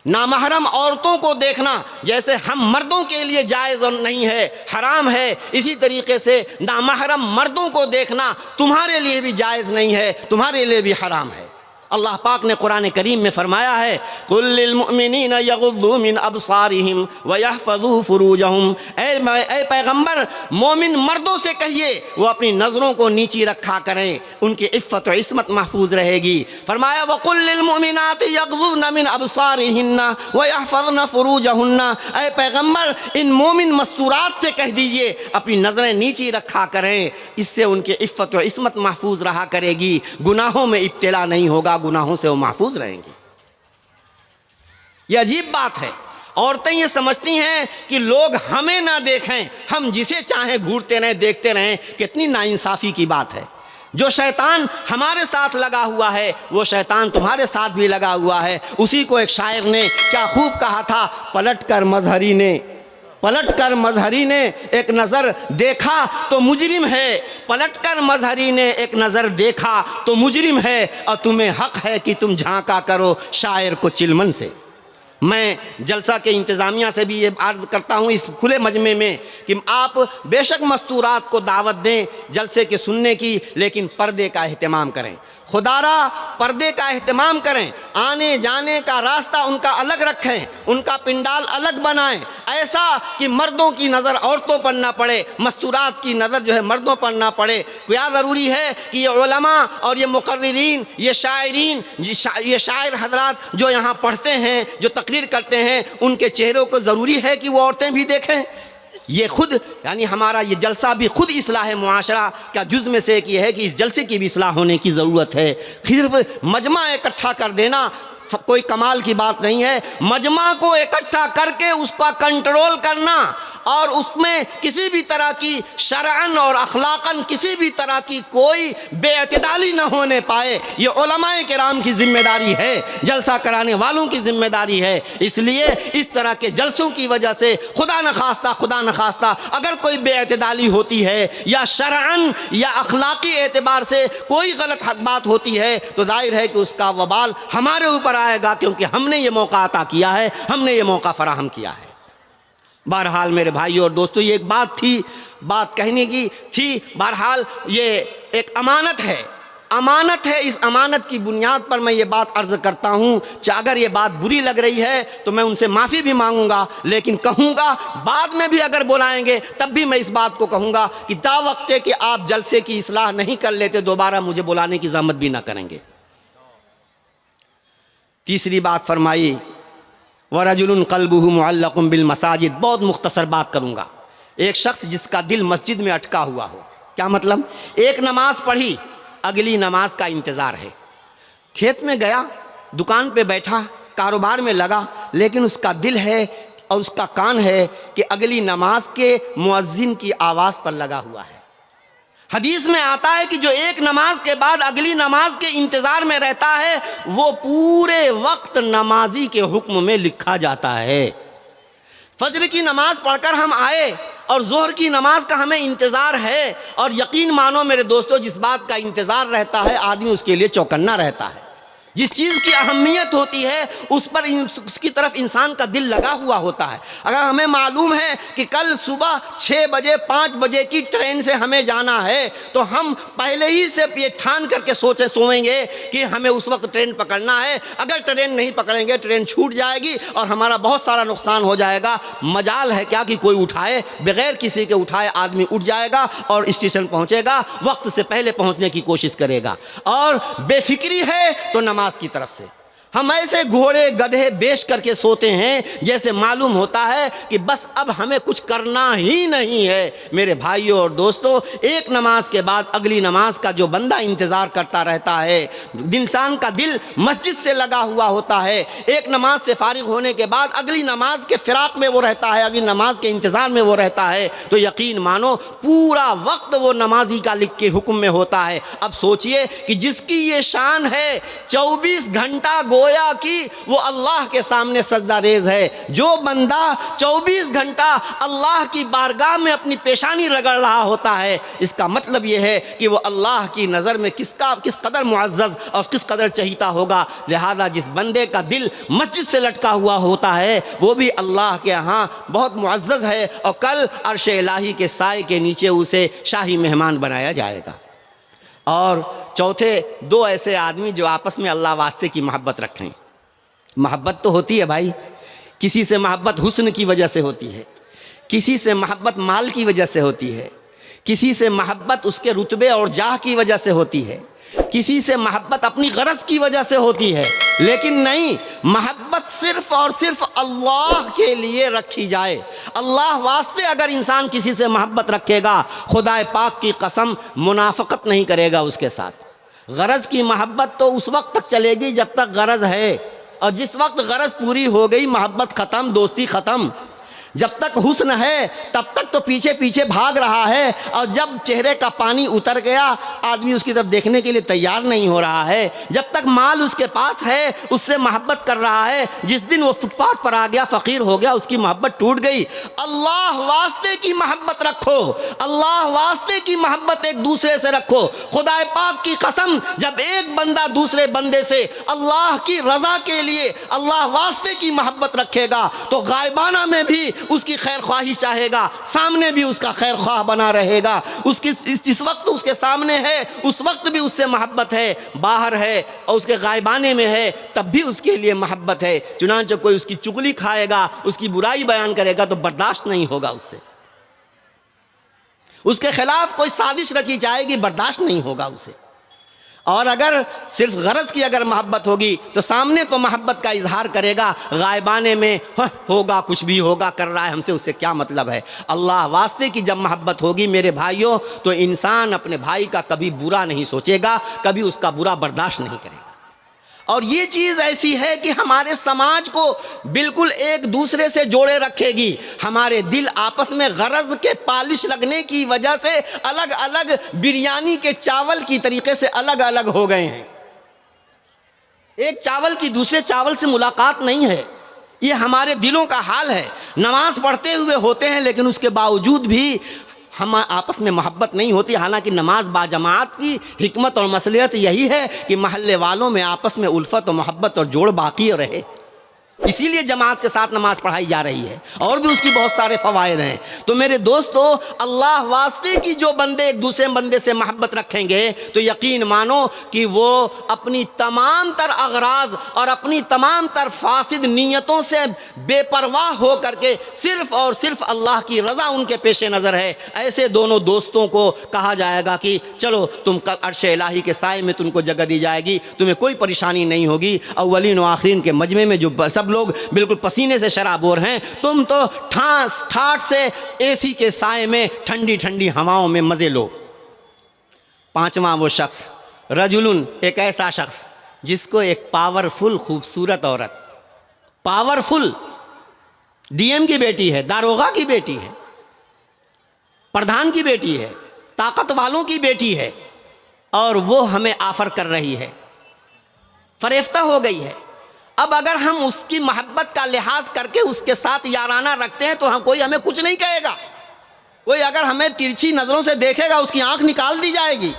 नामहरम औरतों को देखना जैसे हम मर्दों के लिए जायज़ नहीं है, हराम है, इसी तरीके से नामहरम मर्दों को देखना तुम्हारे लिए भी जायज़ नहीं है, तुम्हारे लिए भी हराम है। अल्लाह पाक ने कुरान करीम में फरमाया है, कुल लिल मुमिनीना यगुद्दू मिन अबसारिहिम व यहफज़ू फुरूजहुम, ऐ पैगंबर मोमिन मर्दों से कहिए वो अपनी नज़रों को नीची रखा करें, उनकी इफ़्फ़त व इस्मत महफूज रहेगी। फरमाया वकुल लिल मुमिनाति यगुद्दूना मिन अबसारिहिन्ना व यहफज़ना फुरूजहुन्ना, ऐ पैगंबर इन मोमिन मस्तूरात से कह दीजिए अपनी नज़रें नीची रखा करें, इससे उनकी इफ़्फ़त व इस्मत महफूज रहा करेगी, गुनाहों में इब्तिला नहीं होगा, गुनाहों से वो महफूज रहेंगी। ये अजीब बात है। औरतें ये समझती हैं कि लोग हमें ना देखें, हम जिसे चाहें घूरते रहें, देखते रहें। कितनी नाइंसाफ़ी की बात है। जो शैतान हमारे साथ लगा हुआ है वो शैतान तुम्हारे साथ भी लगा हुआ है। उसी को एक शायर ने क्या खूब कहा था, पलटकर मजहरी ने एक नज़र देखा तो मुजरिम है, पलटकर मजहरी ने एक नज़र देखा तो मुजरिम है, और तुम्हें हक़ है कि तुम झांका करो शायर को चिलमन से। मैं जलसा के इंतज़ामिया से भी ये अर्ज़ करता हूँ इस खुले मजमे में कि आप बेशक मस्तूरात को दावत दें जलसे के सुनने की, लेकिन पर्दे का अहतमाम करें, खुदारा पर्दे का अहतमाम करें, आने जाने का रास्ता उनका अलग रखें, उनका पिंडाल अलग बनाएं, ऐसा कि मर्दों की नज़र औरतों पर ना पड़े, मस्तूरात की नज़र जो है मर्दों पर ना पड़े। क्या ज़रूरी है कि ये उलमा और ये मुकर्रिरीन, ये शायरीन, ये शायर हजरात जो यहाँ पढ़ते हैं, जो तकरीर करते हैं, उनके चेहरों को ज़रूरी है कि वो औरतें भी देखें। ये खुद यानी हमारा ये जलसा भी खुद इस्लाह मुआशरा का जुज़ में से एक ये है कि इस जलसे की भी इस्लाह होने की ज़रूरत है। सिर्फ मजमा इकट्ठा कर देना कोई कमाल की बात नहीं है। मजमा को इकट्ठा करके उसका कंट्रोल करना और उसमें किसी भी तरह की शरअन और अखलाकन किसी भी तरह की कोई बेअतदाली न होने पाए, ये उलमाए किराम की जिम्मेदारी है, जलसा कराने वालों की जिम्मेदारी है। इसलिए इस तरह के जलसों की वजह से खुदा न खास्ता अगर कोई बेअतदाली होती है या शरअन या अखलाकी एतबार से कोई गलत बात होती है तो जाहिर है कि उसका वबाल हमारे ऊपर आएगा, क्योंकि हमने ये मौका अता किया है, हमने ये मौका फराहम किया है। बहरहाल मेरे भाइयों और दोस्तों, ये एक बात थी, बात कहने की थी। बहरहाल ये एक अमानत है, इस अमानत की बुनियाद पर मैं ये बात अर्ज़ करता हूँ। अगर ये बात बुरी लग रही है तो मैं उनसे माफ़ी भी मांगूंगा, लेकिन कहूँगा बाद में भी अगर बुलाएंगे तब भी मैं इस बात को कहूँगा कि ता वक्त कि आप जलसे की इस्लाह नहीं कर लेते दोबारा मुझे बुलाने की ज़हमत भी ना करेंगे। तीसरी बात फरमाई वरजुलुन क़ल्बुहु मुअल्लक़ुन बिल मसाजिद। बहुत मुख्तसर बात करूँगा। एक शख्स जिसका दिल मस्जिद में अटका हुआ हो। क्या मतलब? एक नमाज पढ़ी, अगली नमाज का इंतज़ार है, खेत में गया, दुकान पे बैठा, कारोबार में लगा, लेकिन उसका दिल है और उसका कान है कि अगली नमाज के मुअज्जिन की आवाज़ पर लगा हुआ है। हदीस में आता है कि जो एक नमाज के बाद अगली नमाज के इंतज़ार में रहता है वो पूरे वक्त नमाजी के हुक्म में लिखा जाता है। फजर की नमाज पढ़कर हम आए और ज़ोहर की नमाज का हमें इंतज़ार है, और यकीन मानो मेरे दोस्तों, जिस बात का इंतज़ार रहता है आदमी उसके लिए चौकन्ना रहता है। जिस चीज़ की अहमियत होती है उस पर उसकी तरफ इंसान का दिल लगा हुआ होता है। अगर हमें मालूम है कि कल सुबह 6 बजे 5 बजे की ट्रेन से हमें जाना है तो हम पहले ही से ये ठान करके सोएंगे कि हमें उस वक्त ट्रेन पकड़ना है। अगर ट्रेन नहीं पकड़ेंगे ट्रेन छूट जाएगी और हमारा बहुत सारा नुकसान हो जाएगा। मजाल है क्या कि कोई उठाए, बग़ैर किसी के उठाए आदमी उठ जाएगा और स्टेशन पहुँचेगा, वक्त से पहले पहुँचने की कोशिश करेगा। और बेफिक्री है तो नमाज की तरफ से हम ऐसे घोड़े गधे बेच करके सोते हैं जैसे मालूम होता है कि बस अब हमें कुछ करना ही नहीं है। मेरे भाइयों और दोस्तों, एक नमाज के बाद अगली नमाज का जो बंदा इंतज़ार करता रहता है, इंसान का दिल मस्जिद से लगा हुआ होता है, एक नमाज से फारिग होने के बाद अगली नमाज के फिराक में वो रहता है, अगली नमाज के इंतज़ार में वो रहता है, तो यकीन मानो पूरा वक्त वो नमाजी का लिख के हुक्म में होता है। अब सोचिए कि जिसकी ये शान है 24 घंटा गोया कि वो अल्लाह के सामने सजदा रेज है। जो बंदा 24 घंटा अल्लाह की बारगाह में अपनी पेशानी रगड़ रहा होता है, इसका मतलब ये है कि वो अल्लाह की नज़र में किस कदर मुअज़्ज़ज़ और किस कदर चहीता होगा। लिहाजा जिस बंदे का दिल मस्जिद से लटका हुआ होता है वो भी अल्लाह के यहाँ बहुत मुअज़्ज़ज़ है और कल अर्श इलाही के साए के नीचे उसे शाही मेहमान बनाया जाएगा। और चौथे, दो ऐसे आदमी जो आपस में अल्लाह वास्ते की मोहब्बत रखें। मोहब्बत तो होती है भाई, किसी से मोहब्बत हुस्न की वजह से होती है, किसी से मोहब्बत माल की वजह से होती है, किसी से मोहब्बत उसके रुतबे और जाह की वजह से होती है, किसी से मोहब्बत अपनी गरज की वजह से होती है। लेकिन नहीं, मोहब्बत सिर्फ और सिर्फ अल्लाह के लिए रखी जाए। अल्लाह वास्ते अगर इंसान किसी से मोहब्बत रखेगा, खुदाए पाक की कसम मुनाफकत नहीं करेगा उसके साथ। गरज की मोहब्बत तो उस वक्त तक चलेगी जब तक गरज है, और जिस वक्त गरज पूरी हो गई मोहब्बत ख़त्म, दोस्ती ख़त्म। जब तक हुस्न है तब तक तो पीछे पीछे भाग रहा है, और जब चेहरे का पानी उतर गया आदमी उसकी तरफ देखने के लिए तैयार नहीं हो रहा है। जब तक माल उसके पास है उससे मोहब्बत कर रहा है, जिस दिन वो फुटपाथ पर आ गया, फ़कीर हो गया, उसकी मोहब्बत टूट गई। अल्लाह वास्ते की मोहब्बत रखो, अल्लाह वास्ते की मोहब्बत एक दूसरे से रखो। खुदाए पाक की कसम, जब एक बंदा दूसरे बंदे से अल्लाह की रज़ा के लिए अल्लाह वास्ते की मोहब्बत रखेगा तो गायबाना में भी उसकी खैर ख्वाही चाहेगा, सामने भी उसका खैर ख्वाह बना रहेगा। उसकी इस वक्त उसके सामने है उस वक्त भी उससे मोहब्बत है, बाहर है और उसके गायबाने में है तब भी उसके लिए मोहब्बत है। चुनांचे कोई उसकी चुगली खाएगा, उसकी बुराई बयान करेगा तो बर्दाश्त नहीं होगा उससे, उसके खिलाफ कोई साजिश रची जाएगी, बर्दाश्त नहीं होगा उसे। और अगर सिर्फ गरज की अगर मोहब्बत होगी तो सामने तो मोहब्बत का इजहार करेगा, गायबाने में होगा, कुछ भी होगा, कर रहा है, हमसे उससे क्या मतलब है। अल्लाह वास्ते की जब मोहब्बत होगी मेरे भाइयों तो इंसान अपने भाई का कभी बुरा नहीं सोचेगा, कभी उसका बुरा बर्दाश्त नहीं करेगा। और ये चीज़ ऐसी है कि हमारे समाज को बिल्कुल एक दूसरे से जोड़े रखेगी। हमारे दिल आपस में गरज के पालिश लगने की वजह से अलग अलग बिरयानी के चावल की तरीके से अलग अलग हो गए हैं। एक चावल की दूसरे चावल से मुलाकात नहीं है, ये हमारे दिलों का हाल है। नमाज पढ़ते हुए होते हैं लेकिन उसके बावजूद भी हम आपस में मोहब्बत नहीं होती। हालांकि नमाज बाजमात की हिकमत और मसलियत यही है कि महल्ले वालों में आपस में उल्फत और मोहब्बत और जोड़ बाकी रहे, इसीलिए जमात के साथ नमाज पढ़ाई जा रही है और भी उसकी बहुत सारे फ़वाइद हैं। तो मेरे दोस्तों, अल्लाह वास्ते की जो बंदे एक दूसरे बंदे से मोहब्बत रखेंगे तो यकीन मानो कि वो अपनी तमाम तर अगराज और अपनी तमाम तर फासिद नीयतों से बेपरवाह हो करके सिर्फ़ और सिर्फ अल्लाह की रज़ा उनके पेश नज़र है। ऐसे दोनों दोस्तों को कहा जाएगा कि चलो तुम कल अर्श इलाही के साए में तुमको जगह दी जाएगी, तुम्हें कोई परेशानी नहीं होगी। अव्वलीन व आखिरीन के मजमे में जो सब लोग बिल्कुल पसीने से शराबोर हैं, तुम तो ठाठ से एसी के साए में ठंडी ठंडी हवाओं में मजे लो। पांचवा वो शख्स, रजुलुन, एक ऐसा शख्स जिसको एक पावरफुल खूबसूरत औरत, पावरफुल डीएम की बेटी है, दारोगा की बेटी है, प्रधान की बेटी है, ताकत वालों की बेटी है, और वो हमें ऑफर कर रही है, फरेफ्ता हो गई है। अब अगर हम उसकी मोहब्बत का लिहाज करके उसके साथ याराना रखते हैं तो कोई हमें कुछ नहीं कहेगा। कोई अगर हमें तिरछी नज़रों से देखेगा उसकी आंख निकाल दी जाएगी,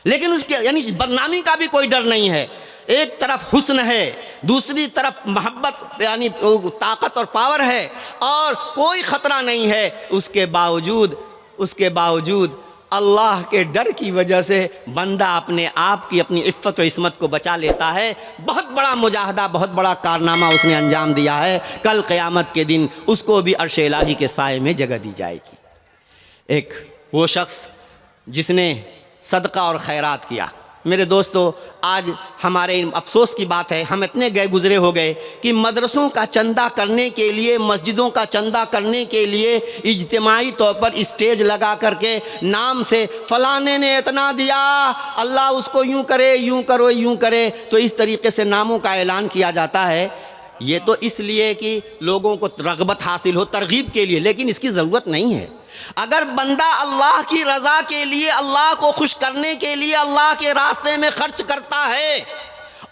लेकिन उसके यानी बदनामी का भी कोई डर नहीं है। एक तरफ हुस्न है, दूसरी तरफ मोहब्बत यानी ताकत और पावर है, और कोई ख़तरा नहीं है। उसके बावजूद अल्लाह के डर की वजह से बंदा अपने आप की अपनी इफ़्फ़त व इस्मत को बचा लेता है। बहुत बड़ा मुजाहदा, बहुत बड़ा कारनामा उसने अंजाम दिया है। कल क़यामत के दिन उसको भी अर्श इलाही के साए में जगह दी जाएगी। एक वो शख्स जिसने सदका और खैरात किया। मेरे दोस्तों, आज हमारे अफसोस की बात है, हम इतने गए गुजरे हो गए कि मदरसों का चंदा करने के लिए, मस्जिदों का चंदा करने के लिए इज्तिमाई तौर पर स्टेज लगा करके नाम से फलाने ने इतना दिया, अल्लाह उसको यूं करे, यूं करो, यूं करे, तो इस तरीके से नामों का ऐलान किया जाता है। ये तो इसलिए कि लोगों को रग़बत हासिल हो, तरगीब के लिए, लेकिन इसकी ज़रूरत नहीं है। अगर बंदा अल्लाह की रज़ा के लिए, अल्लाह को खुश करने के लिए अल्लाह के रास्ते में खर्च करता है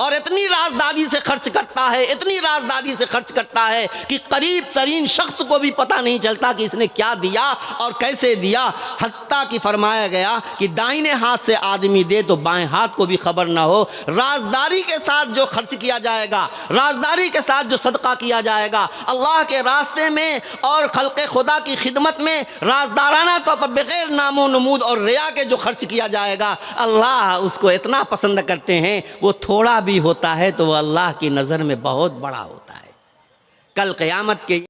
और इतनी राजदारी से खर्च करता है, इतनी राजदारी से खर्च करता है कि करीब तरीन शख्स को भी पता नहीं चलता कि इसने क्या दिया और कैसे दिया। हत्ता कि फरमाया गया कि दाहिने हाथ से आदमी दे तो बाएं हाथ को भी खबर ना हो। राजदारी के साथ जो खर्च किया जाएगा, राजदारी के साथ जो सदका किया जाएगा अल्लाह के रास्ते में और खल्क़े खुदा की खिदमत में, राजदाराना तौर पर बग़ैर नामो नमूद और रिया के जो खर्च किया जाएगा, अल्लाह उसको इतना पसंद करते हैं। वो थोड़ा भी होता है तो वो अल्लाह की नज़र में बहुत बड़ा होता है। कल क़यामत के